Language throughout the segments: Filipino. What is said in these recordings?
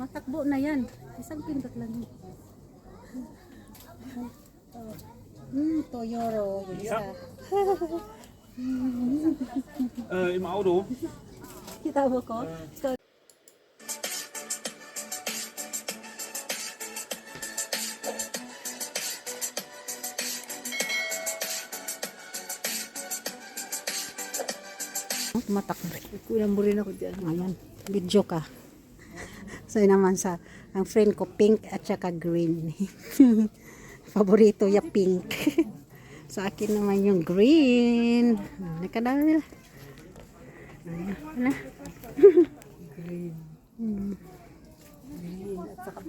Matakbo na yan. Isang pindot lang yun. Toyoro. Yung isa. Im Auto. Kita mo ko? Tumatakbo. Kulang mo rin ako dyan. Ayan, video ka. So yun naman ang friend ko pink at saka green. Paborito ya pink. Sa akin naman yung green. Nakadami na. Ayan, na. Green. Green at saka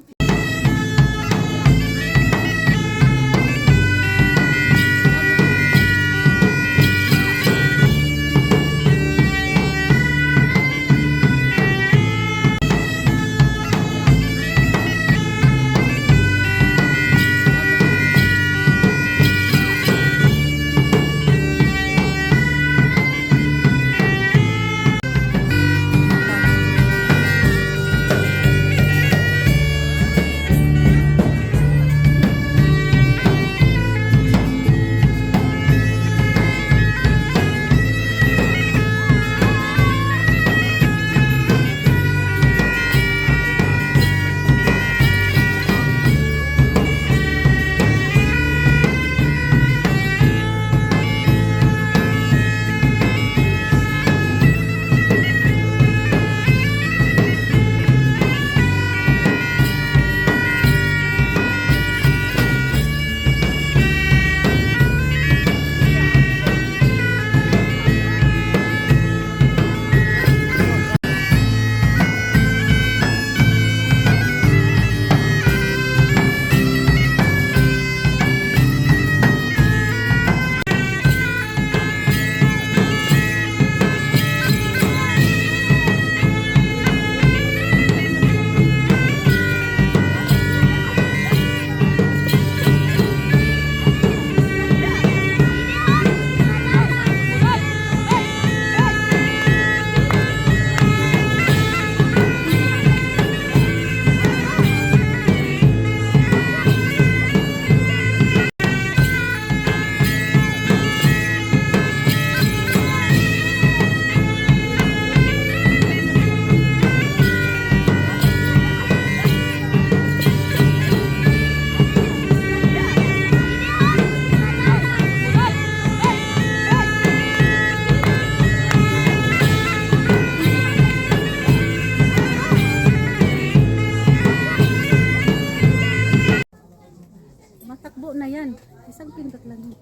matakbo na yan. Isang pindot lang yun.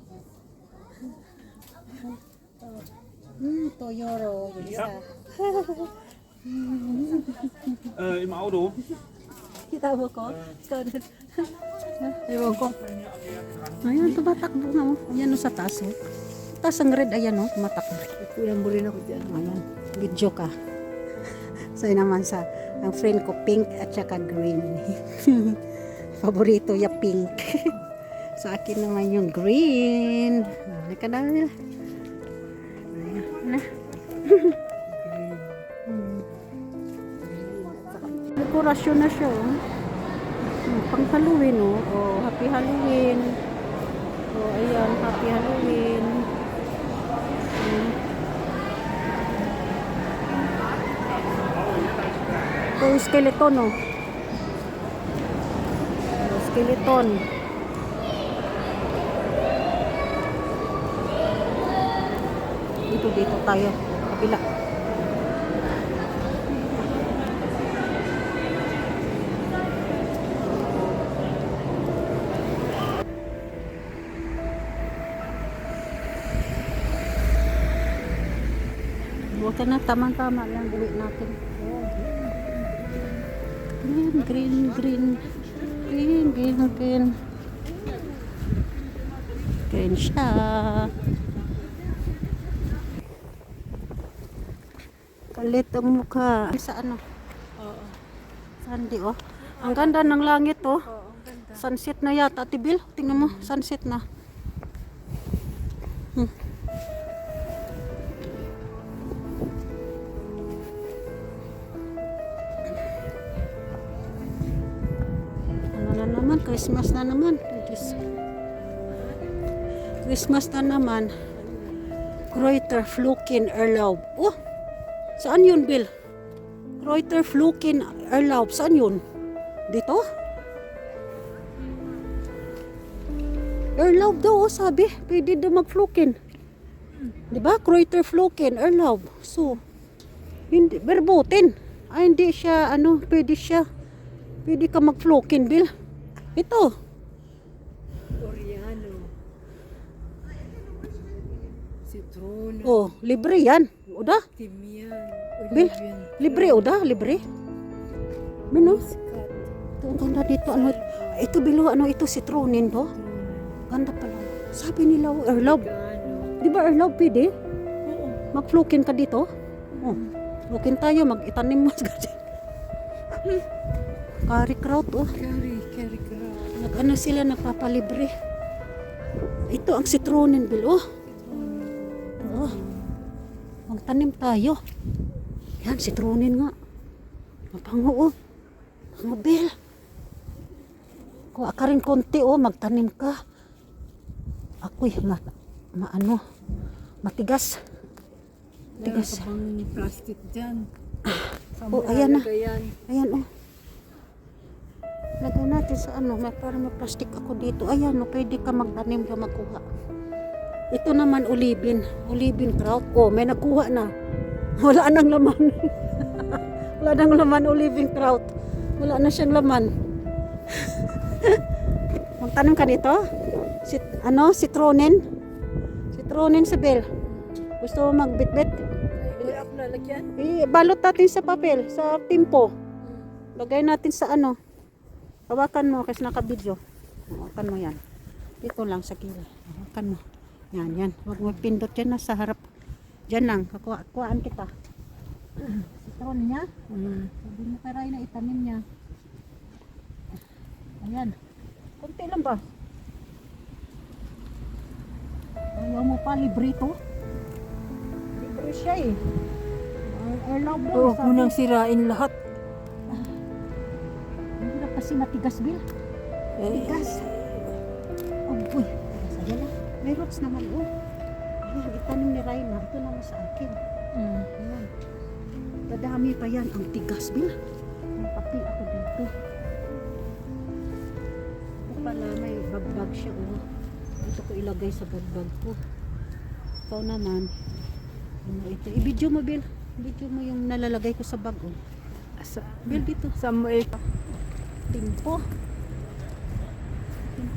Toyoro. Yung isa. Im Auto. Kita mo ko? Ewan ko. Ayan, tumatakbo nga. Ayan o sa taas. Oh. Taas ang red. Ayan o, tumatakbo. kulang mo rin ako dyan. Ayan, video ka. So yun naman ang friend ko pink at saka green. Paborito ya pink. Sa akin naman yung green. Nakadami na. Ayan, na. Dekorasyon na siya. Oh. Pang Halloween, oh. Oh, happy Halloween. Oh, ayan, happy Halloween. Ito yung skeleton, oh. Skeleton. Dito tayo. Kabila. Buti na, tama-tama lang uwi natin. Green siya. Kalit ang mukha. Sa ano? Oo. Sandy, oh. Ang ganda ng langit, oh. Sunset na yata, Tibil. Tingnan mo, sunset na. Christmas na naman. Christmas na naman. Kreuter Flukin Erlaub. Oh! Saan yun, Bill? Kreuter Flukin Erlaub. Saan yun? Dito? Erlaub daw, oh, sabi. Pwede daw mag-flukin. Diba? Kreuter Flukin Erlaub. So, hindi, verboten. Ay, hindi siya, pwede siya. Pwede ka mag-flukin, Bill. Ito. Koreano. Citron. Oh, libre yan. Uda? Timian. Bill, Olivian. libre, uda? Libre? Bino? Muscat. Ito, ang ganda dito. Ito, Bilo, ito, citronin to. Ganda pala. Sabi nila, Erlaub. Oregano. Di ba Erlaub pwede? Oo. Mag-flukin ka dito? Oh, flukin tayo, mag-itanim mo. Curry kraut, oh. Curry crab. Nag-ano sila, nagpapalibre. Ito ang citronin, Bill, oh. Oh. Magtanim tayo. Yan, citronin nga. Mapango, oh. Pango, Bill. Kuha ka rin konti, oh. Magtanim ka. Ako'y matigas. Meron ka bang plastic dyan? Oh, ayan na. Ayan. Ayan, oh. Lagay natin sa parang may plastic ako dito. Ayan, oh, pwede ka magtanim ka magkuha. Ito naman, olivin kraut. Oh, may nakuha na. Wala nang laman. Wala nang laman, olivin kraut. Wala na siyang laman. Magtanim ka dito? Citronin? Citronin sa Bel. Gusto mo magbitbit? Wala ako lalagyan. Balot natin sa papel, sa timpo. Lagay natin sa Hawakan mo kasi naka-video. Hawakan mo yan. Dito lang sa gilid. Hawakan mo. Yan. Huwag mo pindot dyan na sa harap. Dyan lang. Kuhaan kita. Citron niya. Sabi mo kay Ray na itanim niya. Ayan. Kunti lang ba? Ayaw mo pa, libre to. Libre siya eh. Erlaub lang. Huwag mo nang sirain lahat. Hirap kasi matigas, Bill. Matigas. Oh, boy. Sige lang. May roots naman, oh. Ayan, itanim ni Raina. Ito naman sa akin. Ayan. Dadami pa yan. Ang tigas, Bill. May papel ako dito. Ito pala, may bagbag siya, oh. Ito ko ilagay sa bagbag ko. Ikaw naman. Ito. I-video mo, Bill. I-video mo yung nalalagay ko sa bag, oh. Bill, dito. Sa mo eh. Timpo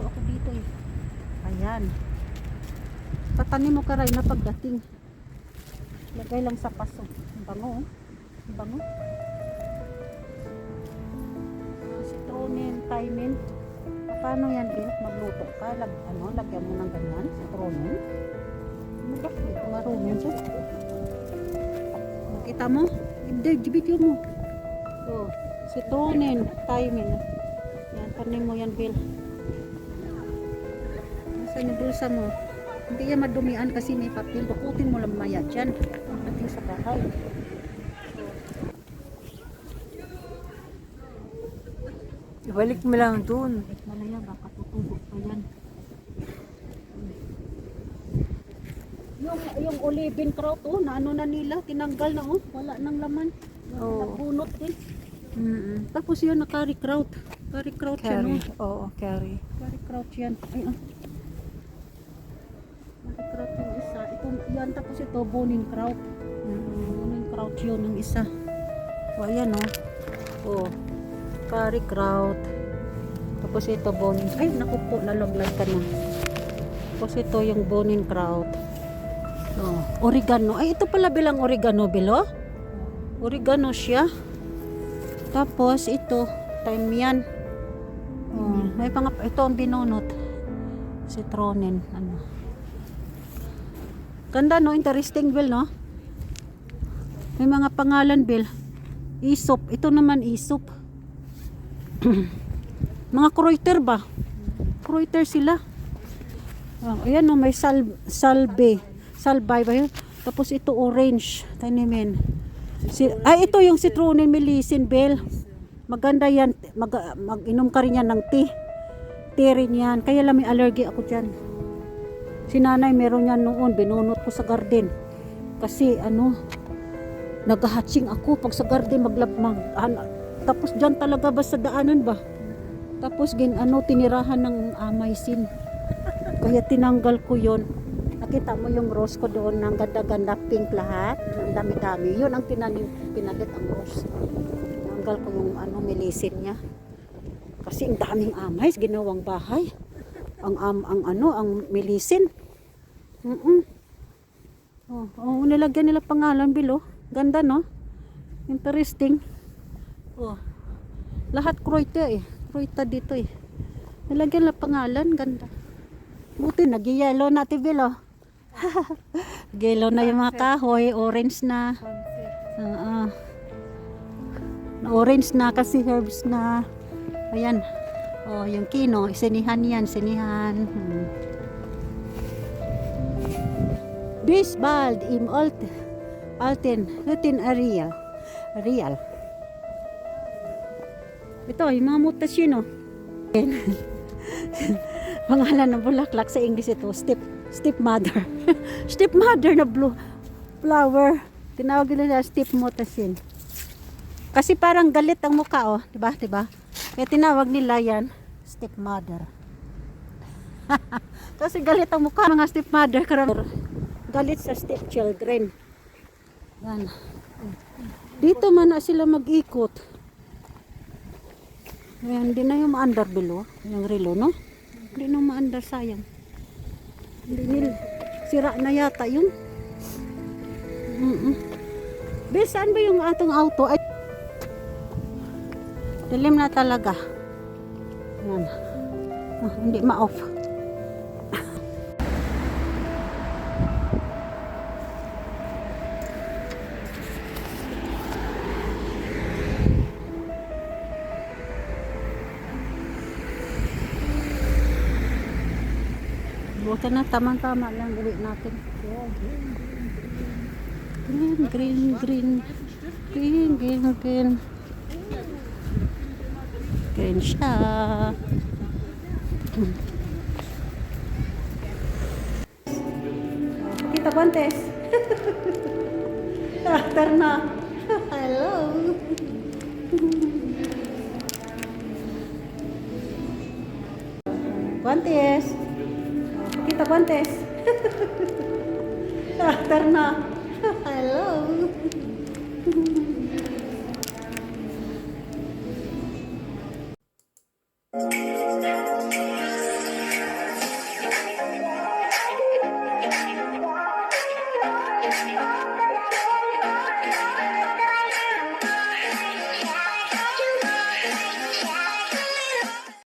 ako dito eh. Ayan. Tatanim mo ka rin na pagdating. Lagay lang sa paso. Ang bango, oh. Ang bango. Citronin, thymin. Paano yan, Bill? Magluto ka. Lagyan mo ng ganyan. Citronin. Ano ba? Ito marunong siya. Kita mo? Video mo. Oh. Citronin, thymin. Yan, tanim mo yan, Bill. Nasaan yung bulsa mo? Hindi yan madumian kasi may papel. Bukutin mo lang maya dyan. Pagdating sa bahay. Ibalik mo lang doon. Malaya, baka tutubo pa yan. Yung olivin kraut, oh, na nila, tinanggal na, oh. Wala nang laman. Oo. Nagbunot din. Tapos yan na curry kraut. Curry kraut yan, Curry. oh. Oo, curry. Curry kraut yan. Ay, curry kraut yung isa. Ito, yan, tapos ito, bonin kraut. Bonin kraut yun, yung isa. O, ayan, oh. Oh, curry kraut. Tapos ito, bonin. Ay, naku po, nalaglag ka na. Tapos ito, yung bonin kraut. Oh, oregano. Ay, ito pala bilang oregano, Bilo. Oregano siya. Tapos ito, thyme yan. Oh, may ito ang binunot. Citronin, Ganda, no? Interesting, Bill, no? May mga pangalan, Bill. Isop. Ito naman isop. Mga Kreuter ba? Kreuter sila. Oh, ayan, no? May salbay ba yun? Tapos ito orange. Tanimin. Ito yung citronin, melisin, Bill. Maganda yan. Mag-inom ka rin yan ng tea. bacteria yan. Kaya lang may allergy ako dyan. Si nanay meron yan noon, binunot ko sa garden. Kasi naghahatching ako pag sa garden tapos dyan talaga ba sa daanan ba? Tapos tinirahan ng amycin. Kaya tinanggal ko yon. Nakita mo yung rose ko doon, ng ganda-ganda, pink lahat. Ang dami-dami. Yun ang pinalit ang rose. Tinanggal ko yung melisin niya. Kasi ang daming amays, ginawang bahay. Ang melisin. Nilagyan nila pangalan bilo. Ganda, no? Interesting. Lahat Croita Croita dito eh. Nilagyan nila pangalan, ganda. Buti nag-yellow na bilo. Yellow na yung mga kahoy, orange na. Orange na kasi herbs na. Ayan. Yung kino, sinihan yan, sinihan. Bisbald im alten area. Real. Ito, yung mga mutasyon, pangalan ng bulaklak sa English ito, stepmother. Stepmother na blue flower. Tinawag nila stepmotacin. Kasi parang galit ang mukha, diba? Kaya tinawag nila yan stepmother. Kasi galit ang mukha ng stepmother, galit sa stepchildren. Yan. Dito man na sila mag-ikot. Ayan, hindi na yung maandar bilo, yung relo, no? Hindi na maandar, sayang. Sira na yata yun. Bes, saan ba yung atong auto? Ay, dilim na talaga. Ayan. Hindi ma-off. Buti na, tamang-tama lang uwi natin. Green siya. Kita Bantes. After na. Hello. Bantes. Kita Bantes. After na. Hello.